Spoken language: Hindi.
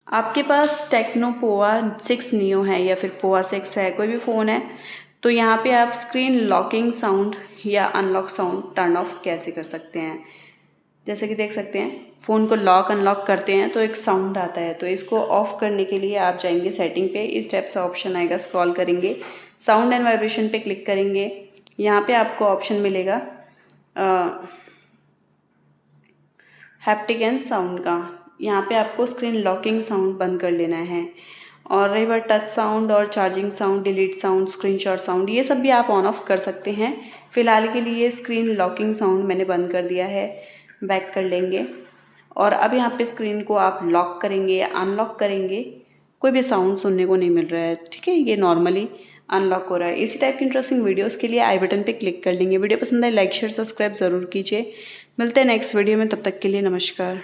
आपके पास टेक्नो पोवा 6 नियो है या फिर पोवा 6 है, कोई भी फ़ोन है, तो यहाँ पे आप स्क्रीन लॉकिंग साउंड या अनलॉक साउंड टर्न ऑफ कैसे कर सकते हैं। जैसे कि देख सकते हैं फ़ोन को लॉक अनलॉक करते हैं तो एक साउंड आता है, तो इसको ऑफ़ करने के लिए आप जाएंगे सेटिंग पे, इस टाइप से ऑप्शन आएगा, स्क्रॉल करेंगे, साउंड एंड वाइब्रेशन पे क्लिक करेंगे। यहाँ पे आपको ऑप्शन मिलेगा हैप्टिक एंड साउंड का। यहाँ पे आपको स्क्रीन लॉकिंग साउंड बंद कर लेना है। और रही बात टच साउंड और charging sound, delete sound, screenshot sound, ये सब भी आप ऑन ऑफ कर सकते हैं। फ़िलहाल के लिए स्क्रीन लॉकिंग साउंड मैंने बंद कर दिया है। बैक कर लेंगे और अब यहाँ पे स्क्रीन को आप लॉक करेंगे या अनलॉक करेंगे, कोई भी साउंड सुनने को नहीं मिल रहा है, ठीक है, ये नॉर्मली अनलॉक हो रहा है। इसी टाइप की इंटरेस्टिंग वीडियोस के लिए आई बटन पे क्लिक कर लेंगे। वीडियो पसंद आए लाइक शेयर सब्सक्राइब ज़रूर कीजिए। मिलते हैं नेक्स्ट वीडियो में, तब तक के लिए नमस्कार।